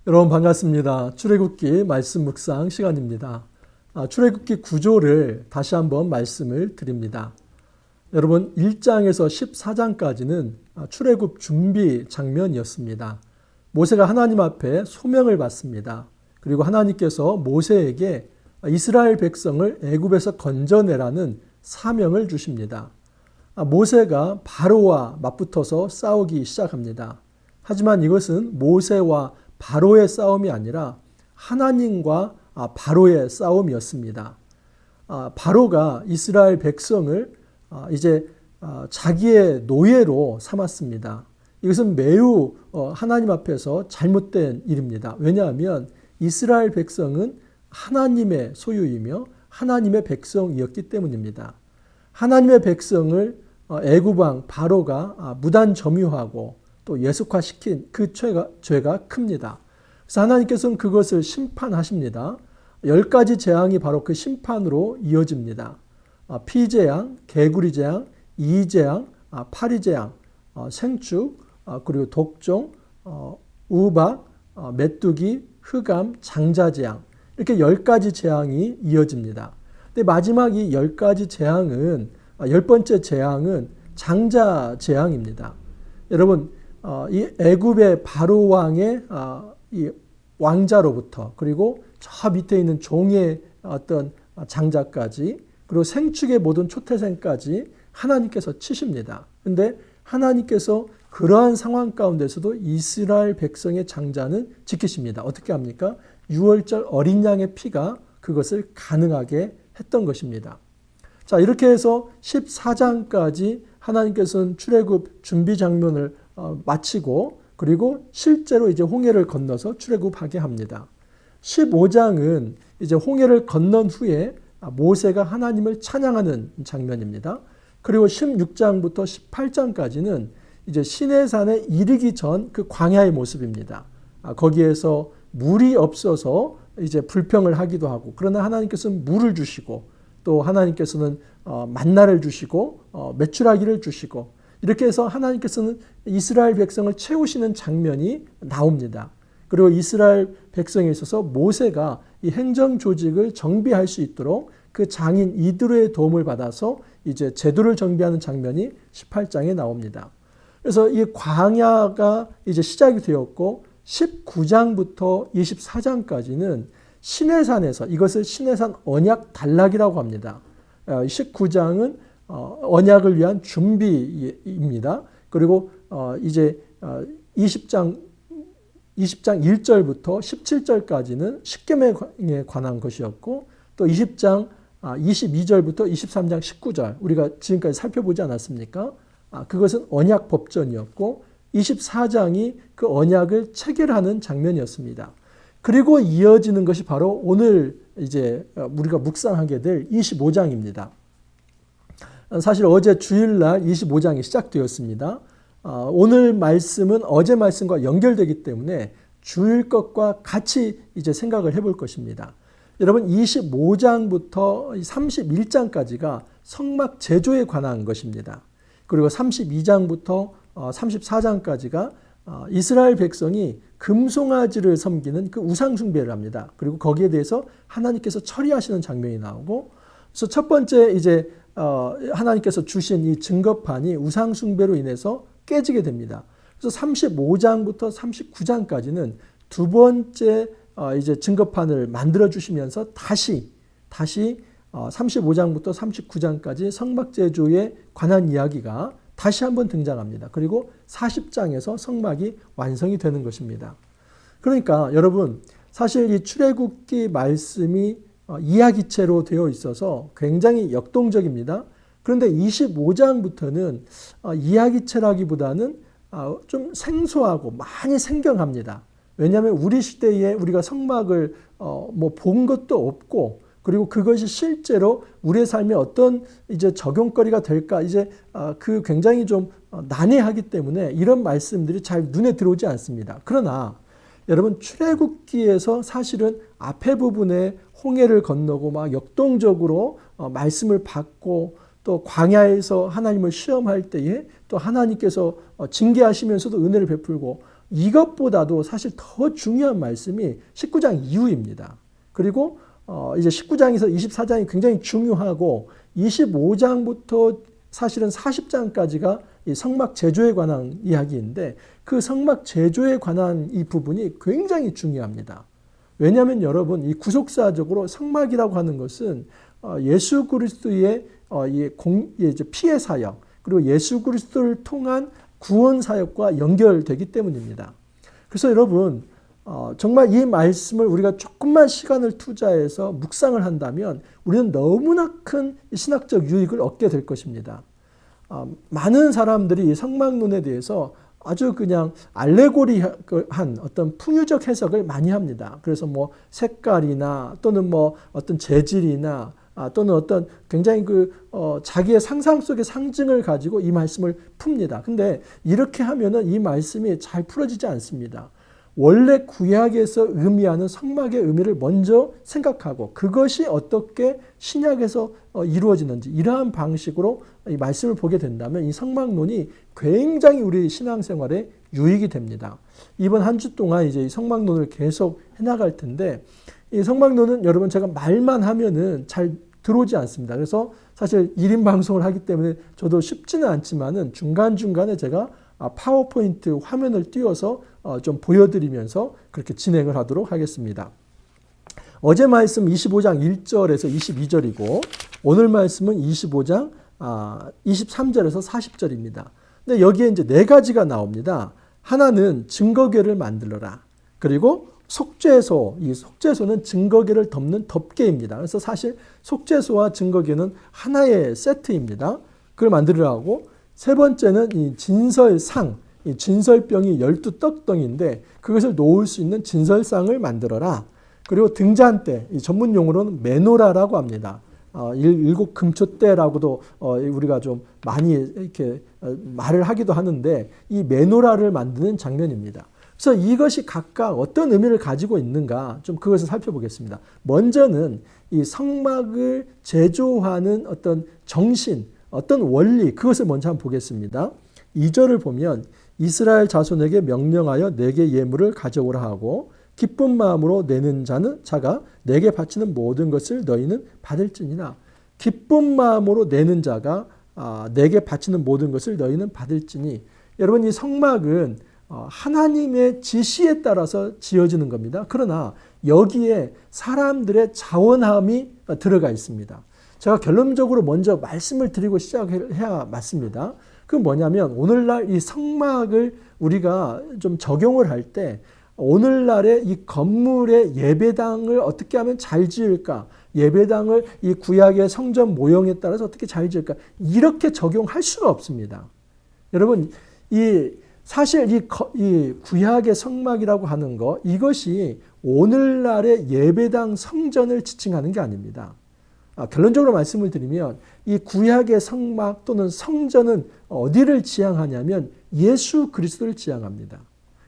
여러분 반갑습니다. 출애굽기 말씀 묵상 시간입니다. 출애굽기 구조를 다시 한번 말씀을 드립니다. 여러분 1장에서 14장까지는 출애굽 준비 장면이었습니다. 모세가 하나님 앞에 소명을 받습니다. 그리고 하나님께서 모세에게 이스라엘 백성을 애굽에서 건져내라는 사명을 주십니다. 모세가 바로와 맞붙어서 싸우기 시작합니다. 하지만 이것은 모세와 바로의 싸움이 아니라 하나님과 바로의 싸움이었습니다. 바로가 이스라엘 백성을 이제 자기의 노예로 삼았습니다. 이것은 매우 하나님 앞에서 잘못된 일입니다. 왜냐하면 이스라엘 백성은 하나님의 소유이며 하나님의 백성이었기 때문입니다. 하나님의 백성을 애굽 왕 바로가 무단 점유하고 또 예속화시킨 그 죄가 큽니다. 그래서 하나님께서는 그것을 심판하십니다. 10가지 재앙이 바로 그 심판으로 이어집니다. 피재앙, 개구리재앙, 이재앙, 파리재앙, 생축, 그리고 독종, 우박, 메뚜기, 흑암, 장자재앙, 이렇게 10가지 재앙이 이어집니다. 근데 마지막 이 10가지 재앙은 10번째 재앙은 장자재앙입니다. 여러분 이 애굽의 바로 왕의 이 왕자로부터 그리고 저 밑에 있는 종의 어떤 장자까지 그리고 생축의 모든 초태생까지 하나님께서 치십니다. 그런데 하나님께서 그러한 상황 가운데서도 이스라엘 백성의 장자는 지키십니다. 어떻게 합니까? 6월절 어린 양의 피가 그것을 가능하게 했던 것입니다. 자, 이렇게 해서 14장까지 하나님께서는 출애굽 준비 장면을 마치고 그리고 실제로 이제 홍해를 건너서 출애굽하게 합니다. 15장은 이제 홍해를 건넌 후에 모세가 하나님을 찬양하는 장면입니다. 그리고 16장부터 18장까지는 이제 시내산에 이르기 전 그 광야의 모습입니다. 거기에서 물이 없어서 이제 불평을 하기도 하고, 그러나 하나님께서는 물을 주시고 또 하나님께서는 만나를 주시고 메추라기를 주시고, 이렇게 해서 하나님께서는 이스라엘 백성을 채우시는 장면이 나옵니다. 그리고 이스라엘 백성에 있어서 모세가 이 행정 조직을 정비할 수 있도록 그 장인 이드로의 도움을 받아서 이제 제도를 정비하는 장면이 18장에 나옵니다. 그래서 이 광야가 이제 시작이 되었고 19장부터 24장까지는 시내산에서, 이것을 시내산 언약 단락이라고 합니다. 19장은 언약을 위한 준비입니다. 그리고 이제 20장 1절부터 17절까지는 십계명에 관한 것이었고, 또 20장 22절부터 23장 19절 우리가 지금까지 살펴보지 않았습니까? 그것은 언약 법전이었고 24장이 그 언약을 체결하는 장면이었습니다. 그리고 이어지는 것이 바로 오늘 이제 우리가 묵상하게 될 25장입니다. 사실 어제 주일날 25장이 시작되었습니다. 오늘 말씀은 어제 말씀과 연결되기 때문에 주일 것과 같이 이제 생각을 해볼 것입니다. 여러분 25장부터 31장까지가 성막 제조에 관한 것입니다. 그리고 32장부터 34장까지가 이스라엘 백성이 금송아지를 섬기는 그 우상 숭배를 합니다. 그리고 거기에 대해서 하나님께서 처리하시는 장면이 나오고, 그래서 첫 번째 이제 하나님께서 주신 이 증거판이 우상 숭배로 인해서 깨지게 됩니다. 그래서 35장부터 39장까지는 두 번째 이제 증거판을 만들어 주시면서 다시 35장부터 39장까지 성막 제조에 관한 이야기가 다시 한번 등장합니다. 그리고 40장에서 성막이 완성이 되는 것입니다. 그러니까 여러분, 사실 이 출애굽기 말씀이 이야기체로 되어 있어서 굉장히 역동적입니다. 그런데 25장부터는 이야기체라기보다는 좀 생소하고 많이 생경합니다. 왜냐하면 우리 시대에 우리가 성막을 본 것도 없고, 그리고 그것이 실제로 우리의 삶에 어떤 이제 적용거리가 될까, 이제 그 굉장히 좀 난해하기 때문에 이런 말씀들이 잘 눈에 들어오지 않습니다. 그러나 여러분, 출애굽기에서 사실은 앞에 부분에 홍해를 건너고 막 역동적으로 말씀을 받고, 또 광야에서 하나님을 시험할 때에 또 하나님께서 징계하시면서도 은혜를 베풀고, 이것보다도 사실 더 중요한 말씀이 19장 이후입니다. 그리고 이제 19장에서 24장이 굉장히 중요하고 25장부터 사실은 40장까지가 이 성막 제조에 관한 이야기인데 그 성막 제조에 관한 이 부분이 굉장히 중요합니다. 왜냐하면 여러분 이 구속사적으로 성막이라고 하는 것은 예수 그리스도의 피의 사역 그리고 예수 그리스도를 통한 구원 사역과 연결되기 때문입니다. 그래서 여러분 정말 이 말씀을 우리가 조금만 시간을 투자해서 묵상을 한다면 우리는 너무나 큰 신학적 유익을 얻게 될 것입니다. 많은 사람들이 성막론에 대해서 아주 그냥 알레고리한 어떤 풍유적 해석을 많이 합니다. 그래서 뭐 색깔이나 또는 뭐 어떤 재질이나 또는 어떤 굉장히 자기의 상상 속의 상징을 가지고 이 말씀을 풉니다. 근데 이렇게 하면은 이 말씀이 잘 풀어지지 않습니다. 원래 구약에서 의미하는 성막의 의미를 먼저 생각하고 그것이 어떻게 신약에서 이루어지는지 이러한 방식으로 이 말씀을 보게 된다면 이 성막론이 굉장히 우리 신앙생활에 유익이 됩니다. 이번 한 주 동안 이제 이 성막론을 계속 해나갈 텐데 이 성막론은 여러분 제가 말만 하면은 잘 들어오지 않습니다. 그래서 사실 1인 방송을 하기 때문에 저도 쉽지는 않지만은 중간중간에 제가 파워포인트 화면을 띄워서 좀 보여드리면서 그렇게 진행을 하도록 하겠습니다. 어제 말씀 25장 1절에서 22절이고 오늘 말씀은 25장 23절에서 40절입니다. 근데 여기에 이제 네 가지가 나옵니다. 하나는 증거궤를 만들어라. 그리고 속죄소, 이 속죄소는 증거궤를 덮는 덮개입니다. 그래서 사실 속죄소와 증거궤는 하나의 세트입니다. 그걸 만들으라고. 세 번째는 이 진설상, 이 진설병이 12떡덩인데 그것을 놓을 수 있는 진설상을 만들어라. 그리고 등잔대, 이 전문 용어로는 메노라라고 합니다. 일곱 금초대라고도 우리가 좀 많이 이렇게 말을 하기도 하는데 이 메노라를 만드는 장면입니다. 그래서 이것이 각각 어떤 의미를 가지고 있는가 좀 그것을 살펴보겠습니다. 먼저는 이 성막을 제조하는 어떤 정신, 어떤 원리 그것을 먼저 한번 보겠습니다. 2절을 보면 이스라엘 자손에게 명령하여 내게 예물을 가져오라 하고 기쁜 마음으로 내는 자가 내게 바치는 모든 것을 너희는 받을지니라. 기쁜 마음으로 내는 자가 내게 바치는 모든 것을 너희는 받을지니. 여러분 이 성막은 하나님의 지시에 따라서 지어지는 겁니다. 그러나 여기에 사람들의 자원함이 들어가 있습니다. 제가 결론적으로 먼저 말씀을 드리고 시작해야 맞습니다. 그건 뭐냐면 오늘날 이 성막을 우리가 좀 적용을 할 때 오늘날의 이 건물의 예배당을 어떻게 하면 잘 지을까? 예배당을 이 구약의 성전 모형에 따라서 어떻게 잘 지을까? 이렇게 적용할 수가 없습니다. 여러분, 사실 이 구약의 성막이라고 하는 거 이것이 오늘날의 예배당 성전을 지칭하는 게 아닙니다. 결론적으로 말씀을 드리면 이 구약의 성막 또는 성전은 어디를 지향하냐면 예수 그리스도를 지향합니다.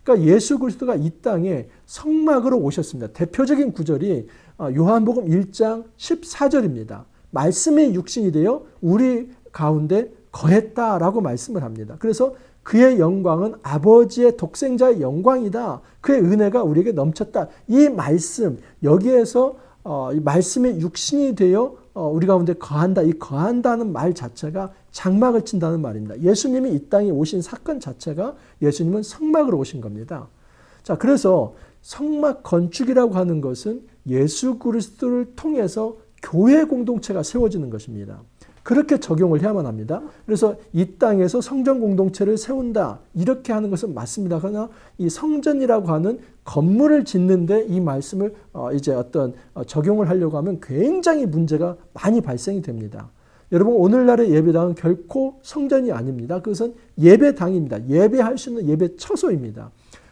그러니까 예수 그리스도가 이 땅에 성막으로 오셨습니다. 대표적인 구절이 요한복음 1장 14절입니다. 말씀이 육신이 되어 우리 가운데 거했다라고 말씀을 합니다. 그래서 그의 영광은 아버지의 독생자의 영광이다. 그의 은혜가 우리에게 넘쳤다. 이 말씀 여기에서 이 말씀이 육신이 되어 우리 가운데 거한다. 이 거한다는 말 자체가 장막을 친다는 말입니다. 예수님이 이 땅에 오신 사건 자체가 예수님은 성막으로 오신 겁니다. 자, 그래서 성막 건축이라고 하는 것은 예수 그리스도를 통해서 교회 공동체가 세워지는 것입니다. 그렇게 적용을 해야만 합니다. 그래서 이 땅에서 성전 공동체를 세운다. 이렇게 하는 것은 맞습니다. 그러나 이 성전이라고 하는 건물을 짓는데 이 말씀을 이제 적용을 하려고 하면 굉장히 문제가 많이 발생이 됩니다. 여러분 오늘날의 예배당은 결코 성전이 아닙니다. 그것은 예배당입니다. 예배할 수 있는 예배 처소입니다.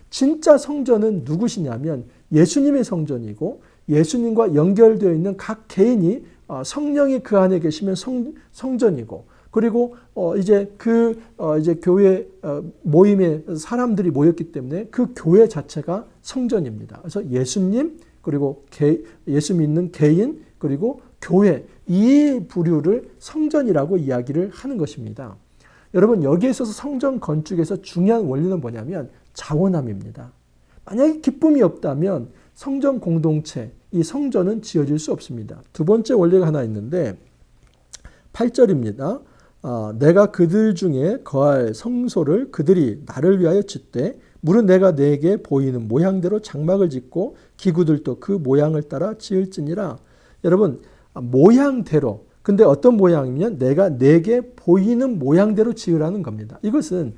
진짜 성전은 누구시냐면 예수님의 성전이고 예수님과 연결되어 있는 각 개인이 성령이 그 안에 계시면 성전이고 그리고 이제 교회 모임에 사람들이 모였기 때문에 그 교회 자체가 성전입니다. 그래서 예수님 그리고 예수 믿는 개인 그리고 교회 이 부류를 성전이라고 이야기를 하는 것입니다. 여러분 여기에 있어서 성전 건축에서 중요한 원리는 뭐냐면 자원함입니다. 만약에 기쁨이 없다면 성전 공동체, 이 성전은 지어질 수 없습니다. 두 번째 원리가 하나 있는데 8절입니다. 내가 그들 중에 거할 성소를 그들이 나를 위하여 짓되 물은 내가 내게 보이는 모양대로 장막을 짓고 기구들도 그 모양을 따라 지을지니라. 여러분, 모양대로, 근데 어떤 모양이면 내가 내게 보이는 모양대로 지으라는 겁니다. 이것은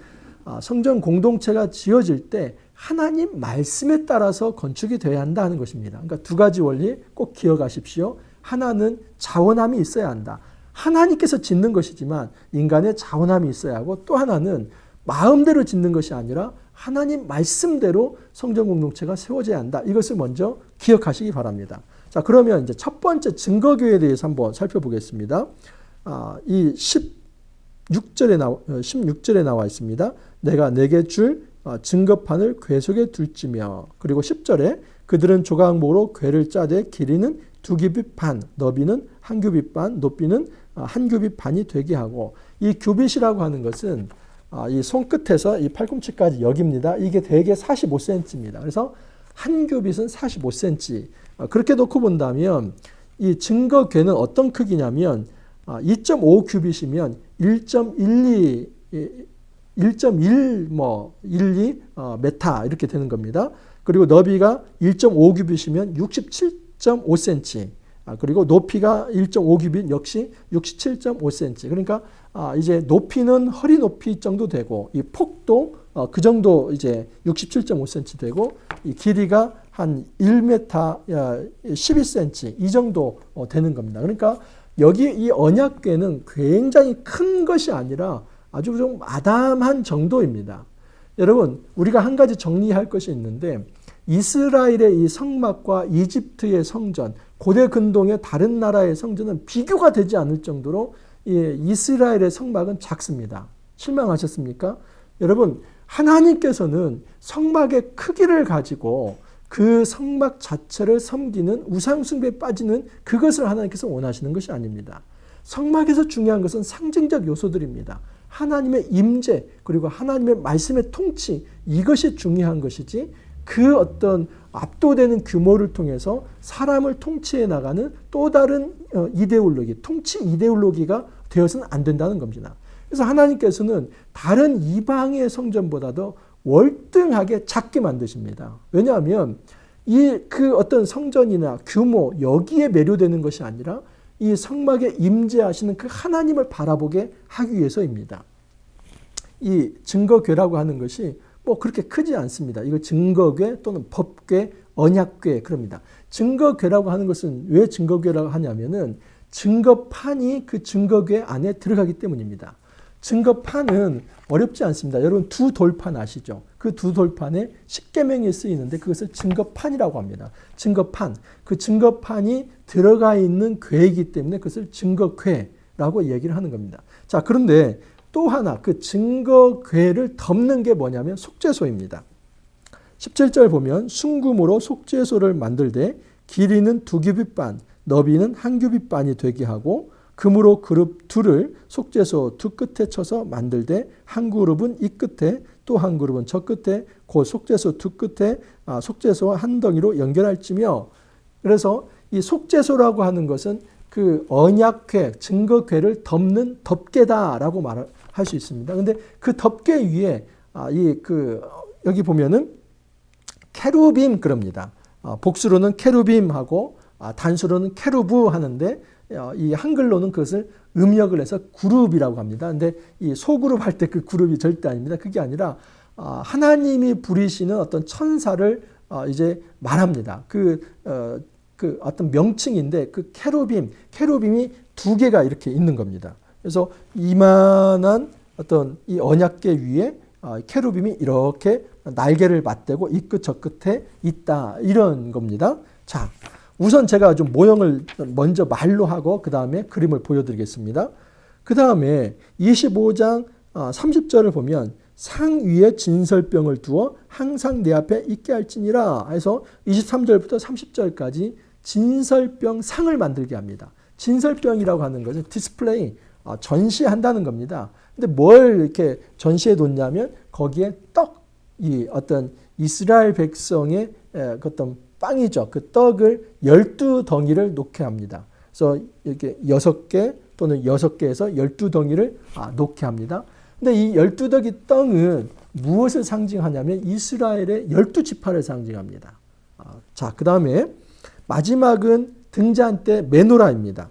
성전 공동체가 지어질 때 하나님 말씀에 따라서 건축이 되어야 한다 하는 것입니다. 그러니까 두 가지 원리 꼭 기억하십시오. 하나는 자원함이 있어야 한다. 하나님께서 짓는 것이지만 인간의 자원함이 있어야 하고, 또 하나는 마음대로 짓는 것이 아니라 하나님 말씀대로 성전 공동체가 세워져야 한다. 이것을 먼저 기억하시기 바랍니다. 자, 그러면 이제 첫 번째 증거교회에 대해서 한번 살펴보겠습니다. 이 16절에 나와 있습니다. 내가 내게 줄 증거판을 궤 속에 둘지며, 그리고 10절에 그들은 조각목으로 궤를 짜되 길이는 2규빗 반, 너비는 1규빗 반, 높이는 1규빗 반이 되게 하고, 이 규빗이라고 하는 것은 이 손끝에서 이 팔꿈치까지 여기입니다. 이게 대개 45cm입니다. 그래서 1규빗은 45cm. 그렇게 놓고 본다면 이 증거궤는 어떤 크기냐면 2.5규빗이면 1.12 메타 이렇게 되는 겁니다. 그리고 너비가 1.5규빗이면 67.5cm. 그리고 높이가 1.5규빗 역시 67.5cm. 그러니까 이제 높이는 허리 높이 정도 되고, 이 폭도 그 정도 이제 67.5cm 되고, 이 길이가 한 1m 12cm 이 정도 되는 겁니다. 그러니까 여기 이 언약궤는 굉장히 큰 것이 아니라 아주 좀 아담한 정도입니다. 여러분, 우리가 한 가지 정리할 것이 있는데, 이스라엘의 이 성막과 이집트의 성전, 고대 근동의 다른 나라의 성전은 비교가 되지 않을 정도로 이스라엘의 성막은 작습니다. 실망하셨습니까? 여러분, 하나님께서는 성막의 크기를 가지고 그 성막 자체를 섬기는 우상 숭배에 빠지는 그것을 하나님께서 원하시는 것이 아닙니다. 성막에서 중요한 것은 상징적 요소들입니다. 하나님의 임재, 그리고 하나님의 말씀의 통치, 이것이 중요한 것이지, 그 어떤 압도되는 규모를 통해서 사람을 통치해 나가는 또 다른 이데올로기, 통치 이데올로기가 되어서는 안 된다는 겁니다. 그래서 하나님께서는 다른 이방의 성전보다도 월등하게 작게 만드십니다. 왜냐하면 그 어떤 성전이나 규모, 여기에 매료되는 것이 아니라 이 성막에 임재하시는 그 하나님을 바라보게 하기 위해서입니다. 이 증거궤라고 하는 것이 그렇게 크지 않습니다. 이거 증거궤 또는 법궤, 언약궤 그럽니다. 증거궤라고 하는 것은 왜 증거궤라고 하냐면은 증거판이 그 증거궤 안에 들어가기 때문입니다. 증거판은 어렵지 않습니다. 여러분 두 돌판 아시죠? 그 두 돌판에 십계명이 쓰이는데 그것을 증거판이라고 합니다. 증거판, 그 증거판이 들어가 있는 궤이기 때문에 그것을 증거궤라고 얘기를 하는 겁니다. 자, 그런데 또 하나 그 증거궤를 덮는 게 뭐냐면 속죄소입니다. 17절 보면 순금으로 속죄소를 만들되 길이는 2규빗 반, 너비는 1규빗 반이 되게 하고, 금으로 그룹 둘을 속죄소 두 끝에 쳐서 만들되 한 그룹은 이 끝에 또 한 그룹은 저 끝에 그 속죄소 두 끝에 속죄소와 한 덩이로 연결할지며. 그래서 이 속죄소라고 하는 것은 그 언약궤, 증거궤를 덮는 덮개다라고 말할 수 있습니다. 근데 그 덮개 위에 여기 보면은 케루빔 그럽니다. 복수로는 케루빔하고 단수로는 케루브 하는데, 이 한글로는 그것을 음역을 해서 그룹이라고 합니다. 근데 이 소그룹 할 때 그 그룹이 절대 아닙니다. 그게 아니라 하나님이 부리시는 어떤 천사를 이제 말합니다. 그 어떤 명칭인데, 그 케루빔이 두 개가 이렇게 있는 겁니다. 그래서 이만한 어떤 이 언약궤 위에 케루빔이 이렇게 날개를 맞대고 이 끝 저 끝에 있다, 이런 겁니다. 자, 우선 제가 좀 모형을 먼저 말로 하고 그 다음에 그림을 보여드리겠습니다. 그 다음에 25장 30절을 보면 상 위에 진설병을 두어 항상 내 앞에 있게 할지니라 해서 23절부터 30절까지 진설병 상을 만들게 합니다. 진설병이라고 하는 것은 디스플레이, 전시한다는 겁니다. 근데 뭘 이렇게 전시해 뒀냐면 거기에 떡, 이 어떤 이스라엘 백성의 그 어떤 빵이죠. 그 떡을 12덩이를 놓게 합니다. 그래서 이렇게 6개 또는 6개에서 12덩이를 놓게 합니다. 근데 이 12덩이 떡은 무엇을 상징하냐면 이스라엘의 12지파를 상징합니다. 자, 그 다음에 마지막은 등잔 때 메노라입니다.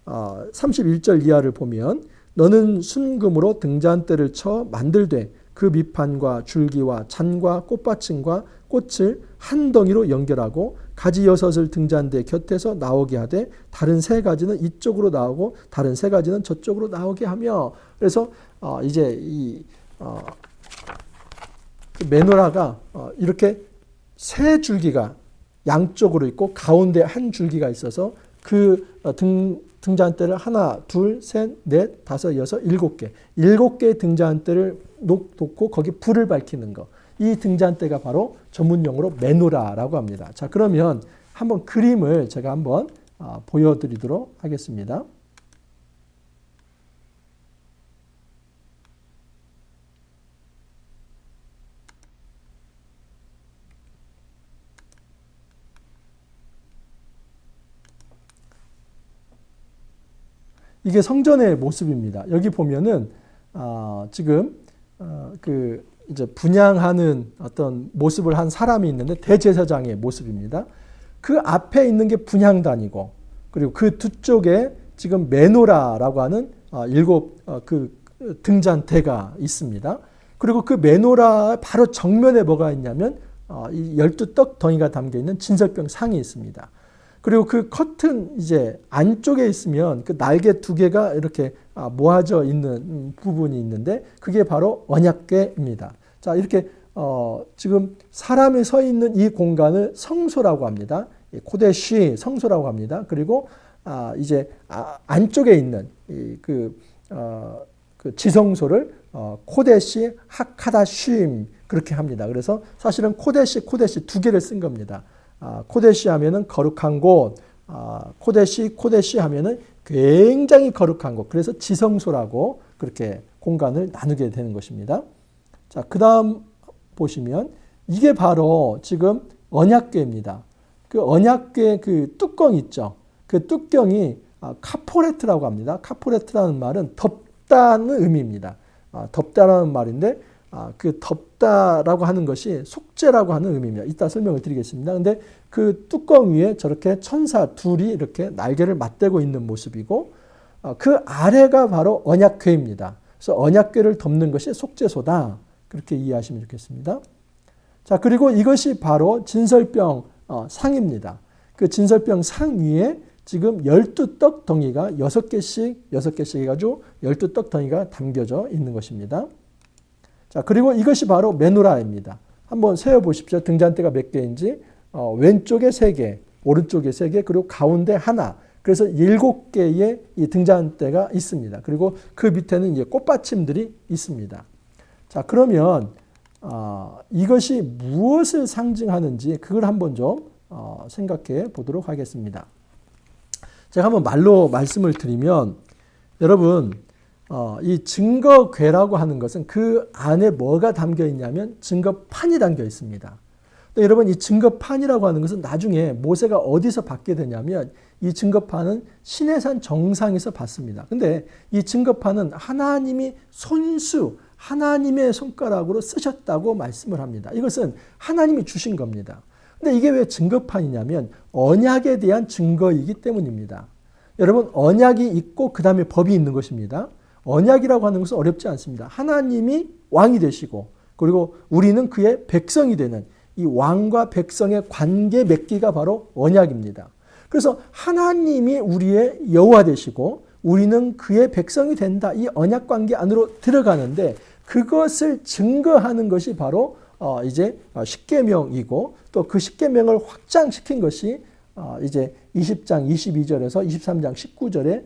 31절 이하를 보면 너는 순금으로 등잔대를 쳐 만들되 그 밑판과 줄기와 잔과 꽃받침과 꽃을 한 덩이로 연결하고 가지 6을 등잔대 곁에서 나오게 하되 다른 3가지는 이쪽으로 나오고 다른 3가지는 저쪽으로 나오게 하며 그래서 이제 이 그 메노라가 이렇게 3줄기가 양쪽으로 있고 가운데 한 줄기가 있어서 그 등잔대를 하나, 둘, 셋, 넷, 다섯, 여섯, 7개. 7개의 등잔대를 놓고 거기 불을 밝히는 거. 이 등잔대가 바로 전문용어로 메노라라고 합니다. 자, 그러면 한번 그림을 제가 한번 보여드리도록 하겠습니다. 이게 성전의 모습입니다. 여기 보면은 지금 그 이제 분향하는 어떤 모습을 한 사람이 있는데 대제사장의 모습입니다. 그 앞에 있는 게 분향단이고 그리고 그 뒤쪽에 지금 메노라라고 하는 7 그 등잔대가 있습니다. 그리고 그 메노라 바로 정면에 뭐가 있냐면 이 12떡 덩이가 담겨 있는 진설병 상이 있습니다. 그리고 그 커튼 이제 안쪽에 있으면 그 날개 2개가 이렇게 모아져 있는 부분이 있는데 그게 바로 언약궤입니다. 자, 이렇게 지금 사람이 서 있는 이 공간을 성소라고 합니다. 코데시 성소라고 합니다. 그리고 이제 안쪽에 있는 그 지성소를 코데시 하카다쉼 그렇게 합니다. 그래서 사실은 코데시 2개를 쓴 겁니다. 코데시 하면은 거룩한 곳, 코데시 하면은 굉장히 거룩한 곳. 그래서 지성소라고 그렇게 공간을 나누게 되는 것입니다. 자, 그 다음 보시면 이게 바로 지금 언약궤입니다. 그 언약궤 그 뚜껑 있죠. 그 뚜껑이 카포레트라고 합니다. 카포레트라는 말은 덮다는 의미입니다. 덮다라는 말인데 그 덮다라고 하는 것이 속죄라고 하는 의미입니다. 이따 설명을 드리겠습니다. 근데 그 뚜껑 위에 저렇게 천사 둘이 이렇게 날개를 맞대고 있는 모습이고 그 아래가 바로 언약궤입니다. 그래서 언약궤를 덮는 것이 속죄소다. 그렇게 이해하시면 좋겠습니다. 자, 그리고 이것이 바로 진설병 상입니다. 그 진설병 상 위에 지금 12떡 덩이가 6개씩 해가지고 12떡 덩이가 담겨져 있는 것입니다. 자, 그리고 이것이 바로 메노라입니다. 한번 세어보십시오. 등잔대가 몇 개인지. 왼쪽에 3개, 오른쪽에 3개, 그리고 가운데 하나. 그래서 7개의 이 등잔대가 있습니다. 그리고 그 밑에는 이제 꽃받침들이 있습니다. 자, 그러면 이것이 무엇을 상징하는지 그걸 한번 좀 생각해 보도록 하겠습니다. 제가 한번 말로 말씀을 드리면 여러분 이 증거궤라고 하는 것은 그 안에 뭐가 담겨 있냐면 증거판이 담겨 있습니다. 근데 여러분 이 증거판이라고 하는 것은 나중에 모세가 어디서 받게 되냐면 이 증거판은 시내산 정상에서 받습니다. 근데 이 증거판은 하나님이 손수 하나님의 손가락으로 쓰셨다고 말씀을 합니다. 이것은 하나님이 주신 겁니다. 근데 이게 왜 증거판이냐면 언약에 대한 증거이기 때문입니다. 여러분 언약이 있고 그 다음에 법이 있는 것입니다. 언약이라고 하는 것은 어렵지 않습니다. 하나님이 왕이 되시고 그리고 우리는 그의 백성이 되는 이 왕과 백성의 관계 맺기가 바로 언약입니다. 그래서 하나님이 우리의 여호와 되시고 우리는 그의 백성이 된다. 이 언약 관계 안으로 들어가는데 그것을 증거하는 것이 바로 이제 십계명이고 또 그 십계명을 확장시킨 것이 이제 20장 22절에서 23장 19절에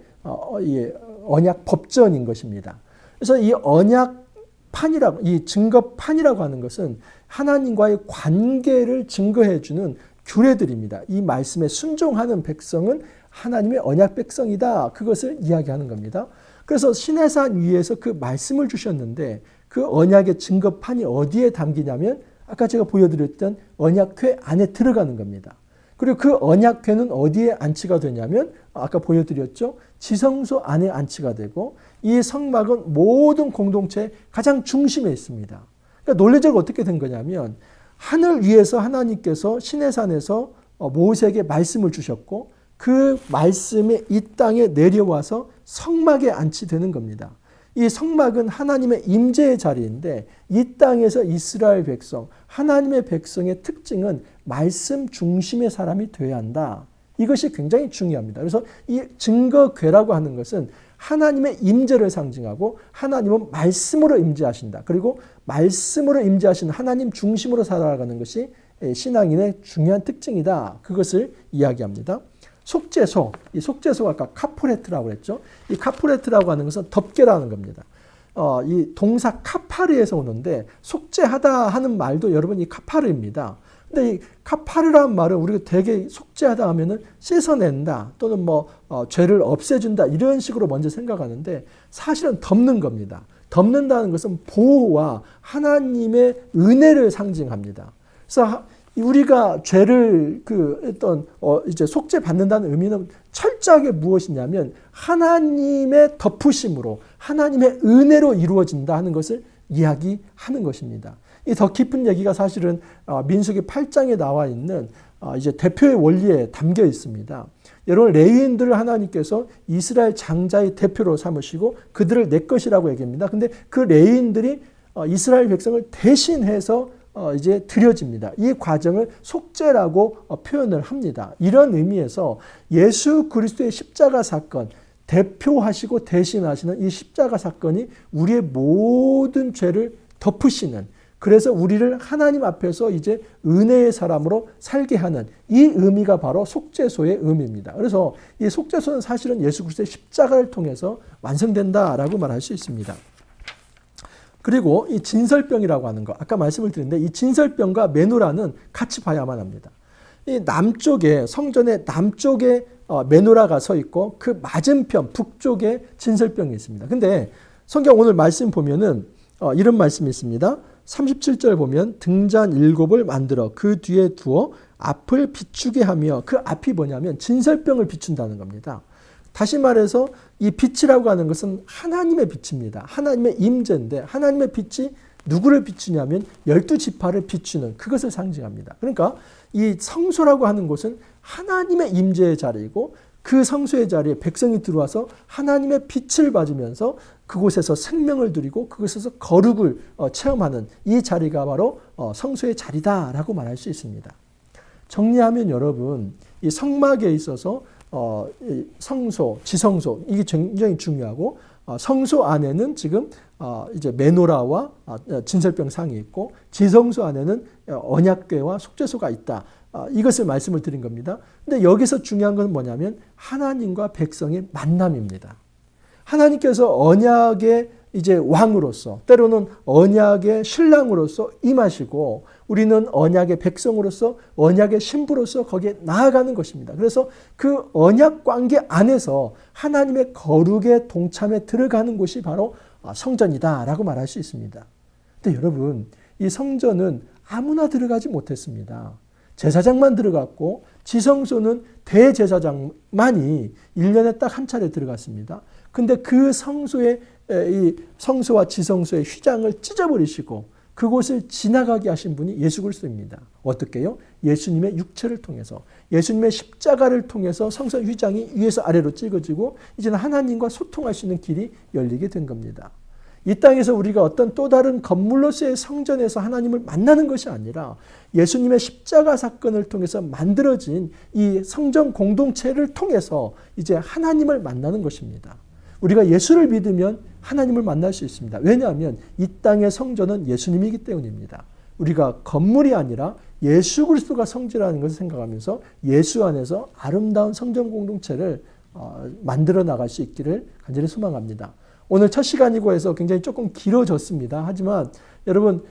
언약 법전인 것입니다. 그래서 이 언약판이라고 이 증거판이라고 하는 것은 하나님과의 관계를 증거해주는 규례들입니다. 이 말씀에 순종하는 백성은 하나님의 언약 백성이다. 그것을 이야기하는 겁니다. 그래서 시내산 위에서 그 말씀을 주셨는데 그 언약의 증거판이 어디에 담기냐면 아까 제가 보여드렸던 언약궤 안에 들어가는 겁니다. 그리고 그 언약궤는 어디에 안치가 되냐면 아까 보여드렸죠. 지성소 안에 안치가 되고 이 성막은 모든 공동체의 가장 중심에 있습니다. 그러니까 논리적으로 어떻게 된 거냐면 하늘 위에서 하나님께서 시내산에서 모세에게 말씀을 주셨고 그 말씀이 이 땅에 내려와서 성막에 안치되는 겁니다. 이 성막은 하나님의 임재의 자리인데 이 땅에서 이스라엘 백성, 하나님의 백성의 특징은 말씀 중심의 사람이 되어야 한다. 이것이 굉장히 중요합니다. 그래서 이 증거궤라고 하는 것은 하나님의 임재를 상징하고 하나님은 말씀으로 임재하신다. 그리고 말씀으로 임재하시는 하나님 중심으로 살아가는 것이 신앙인의 중요한 특징이다. 그것을 이야기합니다. 속죄소, 이 속죄소가 아까 카포레트라고 했죠. 이 카포레트라고 하는 것은 덮개라는 겁니다. 이 동사 카파르에서 오는데 속죄하다 하는 말도 여러분 이 카파르입니다. 근데 이 카파르라는 말은 우리가 되게 속죄하다 하면은 씻어낸다 또는 죄를 없애준다 이런 식으로 먼저 생각하는데 사실은 덮는 겁니다. 덮는다는 것은 보호와 하나님의 은혜를 상징합니다. 그래서 우리가 죄를 이제 속죄 받는다는 의미는 철저하게 무엇이냐면 하나님의 덮으심으로 하나님의 은혜로 이루어진다 하는 것을 이야기하는 것입니다. 이 더 깊은 얘기가 사실은 민수기 8장에 나와 있는 이제 대표의 원리에 담겨 있습니다. 여러분 레위인들을 하나님께서 이스라엘 장자의 대표로 삼으시고 그들을 내 것이라고 얘기합니다. 근데 그 레위인들이 이스라엘 백성을 대신해서 이제 드려집니다. 이 과정을 속죄라고 표현을 합니다. 이런 의미에서 예수 그리스도의 십자가 사건, 대표하시고 대신하시는 이 십자가 사건이 우리의 모든 죄를 덮으시는, 그래서 우리를 하나님 앞에서 이제 은혜의 사람으로 살게 하는 이 의미가 바로 속죄소의 의미입니다. 그래서 이 속죄소는 사실은 예수 그리스도의 십자가를 통해서 완성된다라고 말할 수 있습니다. 그리고 이 진설병이라고 하는 거, 아까 말씀을 드렸는데 이 진설병과 메노라는 같이 봐야만 합니다. 이 남쪽에, 성전의 남쪽에 메노라가 서 있고 그 맞은편 북쪽에 진설병이 있습니다. 근데 성경 오늘 말씀 보면은 이런 말씀이 있습니다. 37절 보면 등잔 7을 만들어 그 뒤에 두어 앞을 비추게 하며, 그 앞이 뭐냐면 진설병을 비춘다는 겁니다. 다시 말해서 이 빛이라고 하는 것은 하나님의 빛입니다. 하나님의 임재인데 하나님의 빛이 누구를 비추냐면 12지파를 비추는 그것을 상징합니다. 그러니까 이 성소라고 하는 곳은 하나님의 임재의 자리이고 그 성소의 자리에 백성이 들어와서 하나님의 빛을 받으면서 그곳에서 생명을 누리고 그곳에서 거룩을 체험하는 이 자리가 바로 성소의 자리다라고 말할 수 있습니다. 정리하면 여러분, 이 성막에 있어서 성소, 지성소 이게 굉장히 중요하고 성소 안에는 지금 이제 메노라와 진설병 상이 있고 지성소 안에는 언약궤와 속죄소가 있다. 이것을 말씀을 드린 겁니다. 근데 여기서 중요한 건 뭐냐면 하나님과 백성의 만남입니다. 하나님께서 언약의 이제 왕으로서, 때로는 언약의 신랑으로서 임하시고 우리는 언약의 백성으로서 언약의 신부로서 거기에 나아가는 것입니다. 그래서 그 언약 관계 안에서 하나님의 거룩의 동참에 들어가는 곳이 바로 성전이다라고 말할 수 있습니다. 근데 여러분, 이 성전은 아무나 들어가지 못했습니다. 제사장만 들어갔고 지성소는 대제사장만이 1년에 딱 한 차례 들어갔습니다. 근데 그 성소의 이 성소와 지성소의 휘장을 찢어버리시고 그곳을 지나가게 하신 분이 예수 그리스도입니다. 어떻게요? 예수님의 육체를 통해서, 예수님의 십자가를 통해서 성소 휘장이 위에서 아래로 찢어지고 이제는 하나님과 소통할 수 있는 길이 열리게 된 겁니다. 이 땅에서 우리가 어떤 또 다른 건물로서의 성전에서 하나님을 만나는 것이 아니라 예수님의 십자가 사건을 통해서 만들어진 이 성전 공동체를 통해서 이제 하나님을 만나는 것입니다. 우리가 예수를 믿으면 하나님을 만날 수 있습니다. 왜냐하면 이 땅의 성전은 예수님이기 때문입니다. 우리가 건물이 아니라 예수 그리스도가 성전이라는 것을 생각하면서 예수 안에서 아름다운 성전 공동체를 만들어 나갈 수 있기를 간절히 소망합니다. 오늘 첫 시간이고 해서 굉장히 조금 길어졌습니다. 하지만 여러분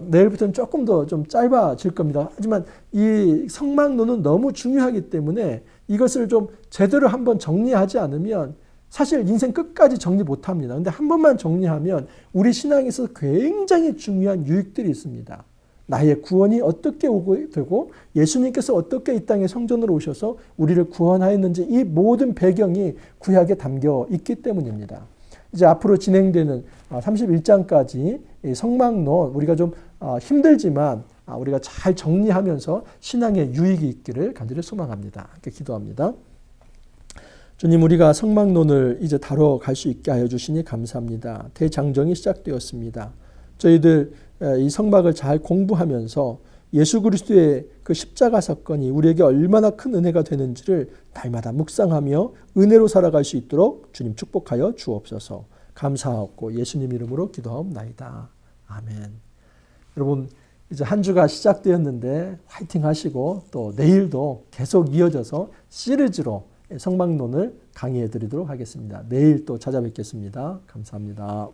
내일부터는 조금 더 좀 짧아질 겁니다. 하지만 이 성막론은 너무 중요하기 때문에 이것을 좀 제대로 한번 정리하지 않으면 사실 인생 끝까지 정리 못합니다. 근데 한 번만 정리하면 우리 신앙에서 굉장히 중요한 유익들이 있습니다. 나의 구원이 어떻게 오게 되고 예수님께서 어떻게 이 땅에 성전으로 오셔서 우리를 구원하였는지 이 모든 배경이 구약에 담겨 있기 때문입니다. 이제 앞으로 진행되는 31장까지 성막론 우리가 좀 힘들지만 우리가 잘 정리하면서 신앙의 유익이 있기를 간절히 소망합니다. 함께 기도합니다. 주님, 우리가 성막론을 이제 다뤄갈 수 있게 하여 주시니 감사합니다. 대장정이 시작되었습니다. 저희들 이 성막을 잘 공부하면서 예수 그리스도의 그 십자가 사건이 우리에게 얼마나 큰 은혜가 되는지를 날마다 묵상하며 은혜로 살아갈 수 있도록 주님 축복하여 주옵소서. 감사하옵고 예수님 이름으로 기도하옵나이다. 아멘. 여러분, 이제 한 주가 시작되었는데 화이팅 하시고 또 내일도 계속 이어져서 시리즈로 성막론을 강의해 드리도록 하겠습니다. 내일 또 찾아뵙겠습니다. 감사합니다.